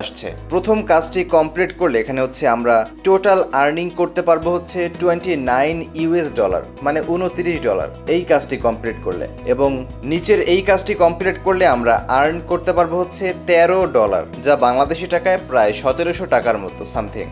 আসছে। প্রথম কাজটি কমপ্লিট করলে এখানে হচ্ছে আমরা টোটাল আর্নিং করতে পারবো হচ্ছে $29 মানে $29 এই কাজটি কমপ্লিট করলে, এবং নিচের এই কাজটি কমপ্লিট করলে আমরা আর্ন করতে পারবো হচ্ছে $13, যা বাংলাদেশি টাকায় প্রায় 1700 টাকার মতো সামথিং।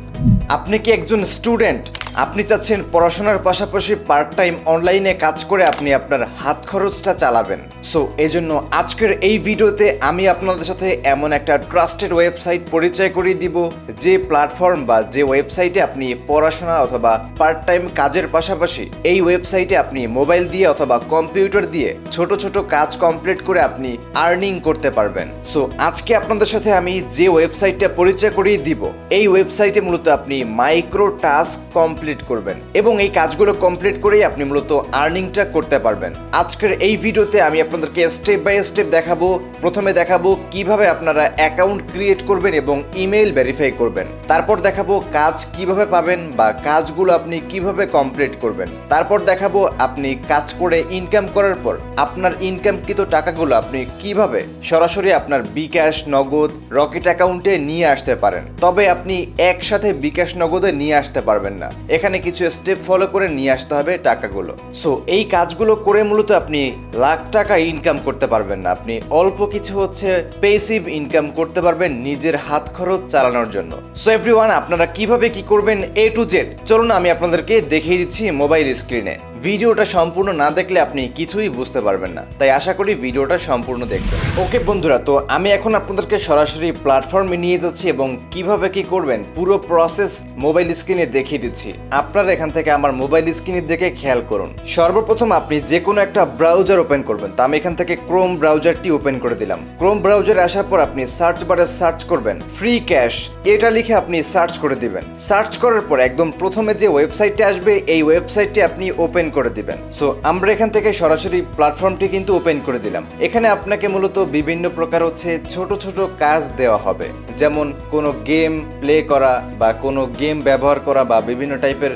আপনি কি একজন স্টুডেন্ট? আপনি চাচ্ছেন পড়াশোনার পাশাপাশি পার্ট টাইম অনলাইনে কাজ করে আপনি আপনার হাত খরচটা চালাবেন। সো এজন্য আজকের এই ভিডিওতে আমি আপনাদের সাথে এমন একটা ট্রাস্টেড ওয়েবসাইট পরিচয় করিয়ে দিব, যে প্ল্যাটফর্ম বা যে ওয়েবসাইটে আপনি পড়াশোনা অথবা পার্ট টাইম কাজের পাশাপাশি এই ওয়েবসাইটে আপনি মোবাইল দিয়ে অথবা কম্পিউটার দিয়ে ছোট ছোট কাজ কমপ্লিট করে আপনি আর্নিং করতে পারবেন। সো আজকে আপনাদের সাথে আমি যে ওয়েবসাইটটা পরিচয় করিয়ে দিব, এই ওয়েবসাইটে মূলত আপনি মাইক্রো টাস্ক কমপ্লিট করবেন এবং এই কাজগুলো কমপ্লিট করেই আপনি মূলত আর্নিংটা করতে পারবেন। আজকের এই ভিডিওতে আমি আপনাদেরকে স্টেপ বাই স্টেপ দেখাবো। প্রথমে দেখাবো কিভাবে আপনারা অ্যাকাউন্ট ক্রিয়েট করবেন এবং ইমেল ভেরিফাই করবেন। তারপর দেখাবো কাজ কিভাবে পাবেন বা কাজগুলো আপনি কিভাবে কমপ্লিট করবেন। তারপর দেখাবো আপনি কাজ করে ইনকাম করার পর আপনার ইনকামকৃত টাকাগুলো আপনি কিভাবে সরাসরি আপনার বিকাশ, নগদ, রকেট অ্যাকাউন্টে নিয়ে আসতে পারেন। তবে আপনি একসাথে বিকাশ, নগদে নিয়ে আসতে পারবেন না, এখানে কিছু স্টেপ ফলো করে নিয়ে আসতে হবে টাকাগুলো। সো এই কাজগুলো করে মূলত আপনি লাখ টাকা ইনকাম করতে পারবেন না, আপনি অল্প কিছু হচ্ছে পেসিভ ইনকাম করতে পারবেন নিজের হাত খরচ চালানোর জন্য। সো এভরিওয়ান, আপনারা কিভাবে কি করবেন A to Z চলুন আমি আপনাদেরকে দেখিয়ে দিচ্ছি মোবাইল স্ক্রিনে। ভিডিওটা সম্পূর্ণ না দেখলে আপনি কিছুই বুঝতে পারবেন না, তাই আশা করি ভিডিওটা সম্পূর্ণ দেখবেন। ওকে বন্ধুরা, তো আমি এখন আপনাদেরকে সরাসরি প্ল্যাটফর্মে নিয়ে যাচ্ছি এবং কিভাবে কি করবেন পুরো প্রসেস মোবাইল স্ক্রিনে দেখিয়ে দিচ্ছি। আপনারা এখান থেকে আমার মোবাইল স্ক্রিনে দেখে খেয়াল করুন। সর্বপ্রথম আপনি যে কোনো একটা ব্রাউজার ওপেন করবেন। তো আমি এখান থেকে ক্রোম ব্রাউজারটি ওপেন করে দিলাম। ক্রোম ব্রাউজারে আসার পর আপনি সার্চ বারে সার্চ করবেন ফ্রি ক্যাশ, এটা লিখে আপনি সার্চ করে দিবেন। সার্চ করার পর একদম প্রথমে যে ওয়েবসাইটটি আসবে এই ওয়েবসাইটটি আপনি ওপেন করে দিবেন। সো আমরা এখান থেকে সরাসরি প্ল্যাটফর্মটি কিন্তু ওপেন করে দিলাম। এখানে আপনাকে মূলত বিভিন্ন প্রকার হচ্ছে ছোট ছোট কাজ দেওয়া হবে, যেমন কোনো গেম প্লে করা বা কোনো গেম ব্যবহার করা বা বিভিন্ন টাইপের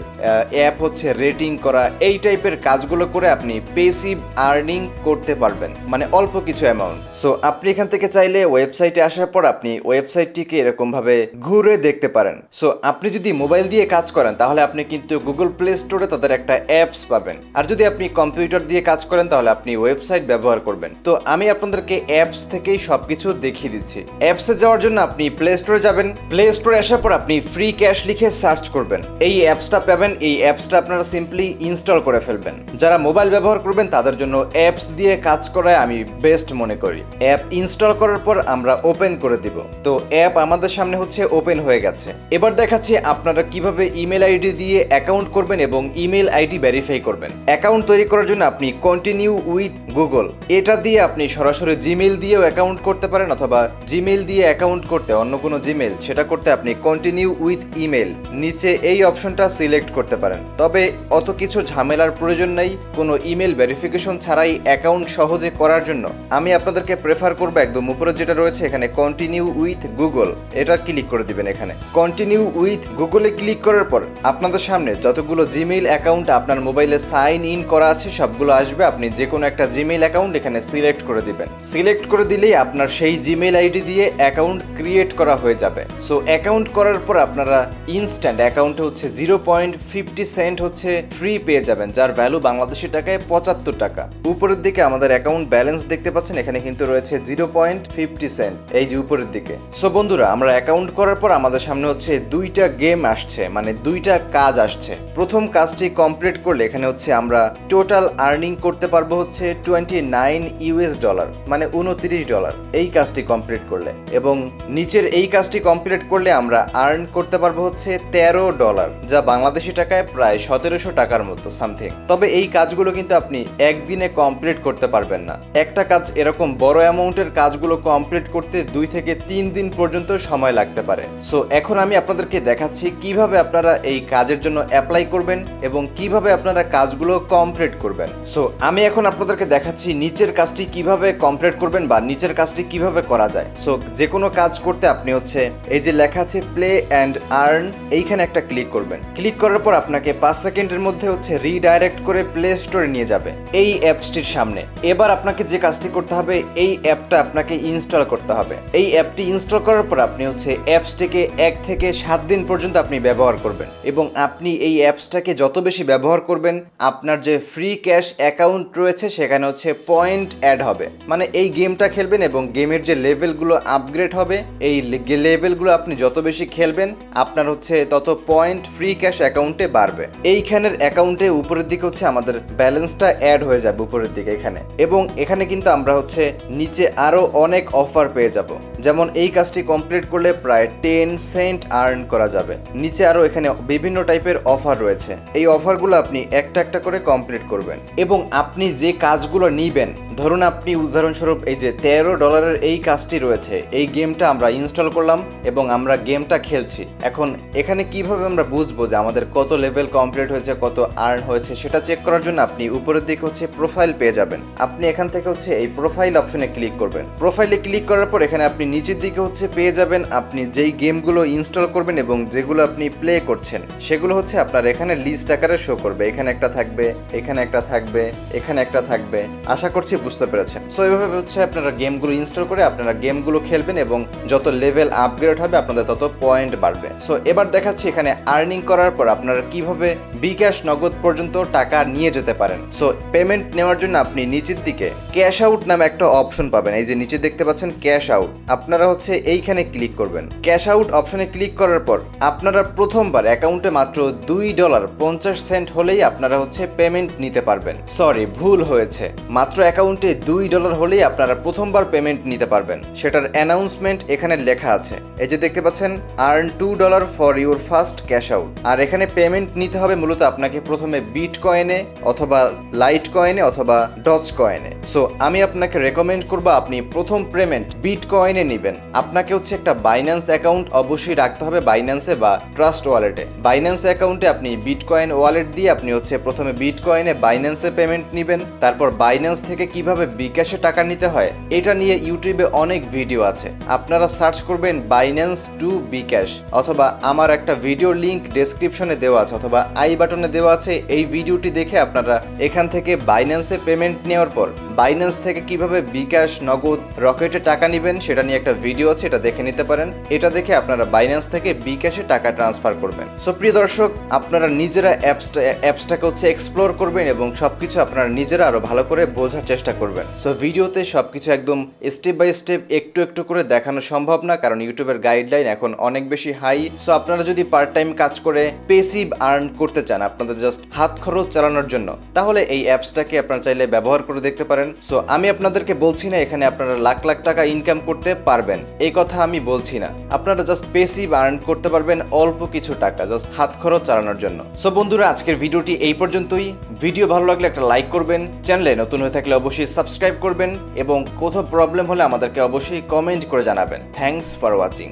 অ্যাপ হচ্ছে রেটিং করা, এই টাইপের কাজগুলো করে আপনি পেসিভ আর্নিং করতে পারবেন, মানে অল্প কিছু অ্যামাউন্ট। সো আপনি এখান থেকে চাইলে ওয়েবসাইটে আসার পর আপনি ওয়েবসাইটটিকে এরকমভাবে ঘুরে দেখতে পারেন। সো আপনি যদি মোবাইল দিয়ে কাজ করেন তাহলে আপনি কিন্তু গুগল প্লে স্টোরে তাদের একটা অ্যাপস পাবেন, আর যদি আপনি কম্পিউটার দিয়ে কাজ করেন তাহলে আপনি ওয়েবসাইট ব্যবহার করবেন। তো আমি আপনাদেরকে অ্যাপস থেকেই সবকিছু দেখিয়ে দিচ্ছি। অ্যাপসে যাওয়ার জন্য আপনি প্লে স্টোরে যাবেন। প্লে স্টোরে আসার পর আপনি ফ্রি ক্যাশ লিখে সার্চ করবেন, এই অ্যাপসটা পাবেন। এই অ্যাপসটা আপনারা সিম্পলি ইনস্টল করে ফেলবেন। যারা মোবাইল ব্যবহার করবেন তাদের জন্য অ্যাপস দিয়ে কাজ করায় আমি বেস্ট মনে করি। অ্যাপ ইনস্টল করার পর আমরা ওপেন করে দিব। তো অ্যাপ আমাদের সামনে হচ্ছে ওপেন হয়ে গেছে। এবার দেখাচ্ছি আপনারা কিভাবে ইমেল আইডি দিয়ে অ্যাকাউন্ট করবেন এবং ইমেল আইডি ভেরিফাই করবেন। অ্যাকাউন্ট তৈরি করার জন্য আপনি কন্টিনিউ উইথ গুগল, এটা দিয়ে আপনি সরাসরি জিমেইল দিয়েও অ্যাকাউন্ট করতে পারেন, অথবা জিমেইল দিয়ে অ্যাকাউন্ট করতে অন্য কোনো জিমেইল সেটা করতে আপনি কন্টিনিউ উইথ ইমেল নিচে এই অপশনটা সিলেক্ট করতে পারেন। তবে অত কিছু ঝামেলার প্রয়োজন নেই, কোনো ইমেল ভেরিফিকেশন ছাড়াই অ্যাকাউন্ট সহজে করার জন্য আমি আপনাদেরকে প্রেফার করবো একদম উপরে যেটা রয়েছে এখানে কন্টিনিউ উইথ গুগল, এটা ক্লিক করে দিবেন। এখানে কন্টিনিউ উইথ গুগলে ক্লিক করার পর আপনাদের সামনে যতগুলো জিমেইল অ্যাকাউন্ট আপনার মোবাইলে সাইন ইন করা আছে সবগুলো আসবে। আপনি যে কোনো একটা জিমেইল অ্যাকাউন্ট এখানে সিলেক্ট করে দিবেন। সিলেক্ট করে দিলেই আপনার সেই জিমেইল আইডি দিয়ে অ্যাকাউন্ট ক্রিয়েট করা হয়ে যাবে। সো অ্যাকাউন্ট করার পর আপনারা ইনস্ট্যান্ট অ্যাকাউন্টে হচ্ছে 0.50 সেন্ট হচ্ছে ফ্রি পেয়ে যাবেন, যার ভ্যালু বাংলাদেশি টাকায় 75 টাকা। উপরের দিকে আমাদের অ্যাকাউন্ট ব্যালেন্স দেখতে পাচ্ছেন, এখানে কিন্তু রয়েছে 0.50 সেন্ট, এই যে উপরের দিকে। সো বন্ধুরা, আমরা অ্যাকাউন্ট করার পর আমাদের সামনে হচ্ছে দুইটা গেম আসছে, মানে দুইটা কাজ আসছে। প্রথম কাজটি কমপ্লিট করলে এখানে হচ্ছে আমরা টোটাল আর্নিং করতে পারবো হচ্ছে $29 মানে $29 এই কাজটি কমপ্লিট করলে, এবং নিচের এই কাজটি কমপ্লিট করলে আমরা আর্ন করতে পারবো হচ্ছে $13, যা বাংলাদেশি টাকায় প্রায় 1700 টাকার মতো সামথিং। তবে এই কাজগুলো কিন্তু আপনি একদিনে কমপ্লিট করতে পারবেন না। একটা কাজ এরকম বড় অ্যামাউন্টের কাজগুলো কমপ্লিট করতে 2 থেকে 3 দিন পর্যন্ত সময় লাগতে পারে। সো এখন আমি আপনাদেরকে দেখাচ্ছি কিভাবে আপনারা এই কাজের জন্য অ্যাপ্লাই করবেন এবং কিভাবে আপনারা কাজগুলো কমপ্লিট করবেন। সো আমি এখন আপনাদেরকে দেখাচ্ছি নিচের কাজটি কিভাবে কমপ্লিট করবেন বা নিচের কাজটি কিভাবে করা যায়। সো যে কোনো কাজ করতে আপনি হচ্ছে এই যে লেখা আছে প্লে অ্যান্ড আর্ন, এইখানে একটা ক্লিক করবেন। ক্লিক করার পর আপনাকে 5 সেকেন্ডের মধ্যে হচ্ছে রিডাইরেক্ট করে প্লে স্টোরে নিয়ে যাবে এই অ্যাপসটির সামনে। এবার আপনাকে যে কাজটি করতে হবে, এই অ্যাপটা আপনাকে ইনস্টল করতে হবে। এই অ্যাপটি ইনস্টল করার পর আপনি হচ্ছে অ্যাপসটিকে 1 থেকে 7 দিন পর্যন্ত আপনি ব্যবহার করবেন এবং আপনি এই অ্যাপসটাকে যত বেশি ব্যবহার করবেন আপনার যে ফ্রি ক্যাশ অ্যাকাউন্ট রয়েছে সেখানে হচ্ছে পয়েন্ট অ্যাড হবে। মানে এই গেমটা খেলবেন এবং গেমের যে লেভেলগুলো আপগ্রেড হবে, এই লেভেলগুলো আপনি যত বেশি খেলবেন আপনার হচ্ছে তত পয়েন্ট ফ্রি ক্যাশ অ্যাকাউন্টে বাড়বে। এইখানের অ্যাকাউন্টে উপরের দিকে হচ্ছে আমাদের ব্যালেন্সটা অ্যাড হয়ে যাবে উপরের দিকে এখানে, এবং এখানে কিন্তু আমরা হচ্ছে নিচে আরও অনেক অফার পেয়ে যাব। যেমন এই কাজটি কমপ্লিট করলে প্রায় 10 সেন্ট আর্ন করা যাবে। নিচে আরও এখানে বিভিন্ন টাইপের অফার রয়েছে, এই অফারগুলো আপনি একটা একটা করে কমপ্লিট করবেন এবং আপনি যে কাজগুলো নিবেন, ধরুন আপনি উদাহরণস্বরূপ এই যে $13 এই কাজটি রয়েছে, এই গেমটা আমরা ইনস্টল করলাম এবং আমরা গেমটা খেলছি। এখন এখানে কিভাবে আমরা বুঝবো যে আমাদের কত লেভেল কমপ্লিট হয়েছে, কত আর্ন হয়েছে, সেটা চেক করার জন্য আপনি উপরের দিকে হচ্ছে প্রোফাইল পেয়ে যাবেন। আপনি এখান থেকে হচ্ছে এই প্রোফাইল অপশনে ক্লিক করবেন। প্রোফাইলে ক্লিক করার পর এখানে আপনি নিচের দিকে হচ্ছে পেয়ে যাবেন আপনি যেই গেমগুলো ইনস্টল করবেন এবং যেগুলো আপনি প্লে করছেন সেগুলো হচ্ছে আপনার এখানে লিস্ট আকারে শো করবে। এখানে একটা থাকবে, এখানে একটা থাকবে, এখানে একটা থাকবে। আশা করছি বুঝতে পেরেছেন। সো এইভাবে হচ্ছে আপনারা গেমগুলো ইনস্টল করে আপনারা গেমগুলো খেলবেন এবং যত লেভেল আপগ্রেড হবে আপনাদের তত পয়েন্ট বাড়বে। সো এবার দেখাচ্ছি এখানে আর্নিং করার পর আপনারা কিভাবে বিকাশ নগদ পর্যন্ত টাকা নিয়ে যেতে পারেন। সো পেমেন্ট নেওয়ার জন্য আপনি নিচের দিকে ক্যাশ আউট নামে একটা অপশন পাবেন। এই যে নিচে দেখতে পাচ্ছেন ক্যাশ আউট, আপনারা হচ্ছে এইখানে ক্লিক করবেন। ক্যাশ আউট অপশনে ক্লিক করার পর আপনারা প্রথমবার অ্যাকাউন্টে মাত্র $2.50 হলেই আপনারা হচ্ছে পেমেন্ট নিতে পারবেন। সরি, ভুল হয়েছে, মাত্র অ্যাকাউন্টে $2 হলেই আপনারা প্রথমবার পেমেন্ট নিতে পারবেন। সেটার অ্যানাউন্সমেন্ট এখানে লেখা আছে, এই যে দেখতে পাচ্ছেন earn $2 for your first cash out. আর এখানে পেমেন্ট নিতে হবে মূলত আপনাকে প্রথমে বিট কয়েনে অথবা লাইট কয়েনে অথবা ডজ কয়েনে। সো আমি আপনাকে রেকমেন্ড করব আপনি প্রথম পেমেন্ট বিট কয়েনে নেবেন। আপনাকে হচ্ছে একটা বাইন্যান্স অ্যাকাউন্ট অবশ্যই রাখতে হবে বাইন্যান্সে বা ট্রাস্ট ওয়ালেটে। বাইন্যান্স অ্যাকাউন্টে আপনি বিটকয়েন ওয়ালেট দিয়ে আপনি হচ্ছে প্রথমে বিটকয়েনে বাইন্যান্সে পেমেন্ট নেবেন। তারপর বাইন্যান্স থেকে কিভাবে বিকাশে টাকা নিতে হয় এটা নিয়ে ইউটিউবে অনেক ভিডিও আছে, আপনারা সার্চ করবেন বাইন্যান্স টু বিকাশ, অথবা আমার একটা ভিডিও লিংক ডেসক্রিপশনে দেওয়া আছে অথবা আই বাটনে দেওয়া আছে। এই ভিডিওটি দেখে আপনারা এখান থেকে বাইন্যান্সে পেমেন্ট নেওয়ার পর বাইন্যান্স থেকে কিভাবে বিকাশ নগদ রকেটে টাকা নেবেন সেটা নিয়ে একটা ভিডিও আছে, এটা দেখে নিতে পারেন। এটা দেখে আপনারা বাইন্যান্স থেকে বিকাশে টাকা ট্রান্সফার করবেন। সো প্রিয় দর্শক, আপনারা নিজেরা অ্যাপসটাকে হচ্ছে এক্সপ্লোর করবেন এবং সবকিছু আপনারা নিজেরা আরো ভালো করে বোঝার চেষ্টা করবেন। সো ভিডিওতে সবকিছু একদম স্টেপ বাই স্টেপ একটু একটু করে দেখানো সম্ভব না, কারণ ইউটিউবের গাইডলাইন এখন অনেক বেশি হাই। সো আপনারা যদি পার্ট টাইম কাজ করে পেসিভ আর্ন করতে চান আপনাদের জাস্ট হাত খরচ চালানোর জন্য, তাহলে এই অ্যাপসটাকে আপনারা চাইলে ব্যবহার করে দেখতে পারেন। সো আমি আপনাদেরকে বলছি না এখানে আপনারা লাখ লাখ টাকা ইনকাম করতে পারবেন, এই কথা আমি বলছি না। আপনারা জাস্ট পেসিভ আর্ন করতে পারবেন অল্প কিছু টাকা জাস্ট হাত খরচ চালানোর জন্য। সো বন্ধুরা, আজকের ভিডিওটি এই পর্যন্তই। ভিডিও ভালো লাগলে একটা লাইক করবেন, চ্যানেলে নতুন হয়ে থাকলে অবশ্যই সাবস্ক্রাইব করবেন এবং কোথাও প্রবলেম হলে আমাদেরকে অবশ্যই কমেন্ট করে জানাবেন। Thanks for watching.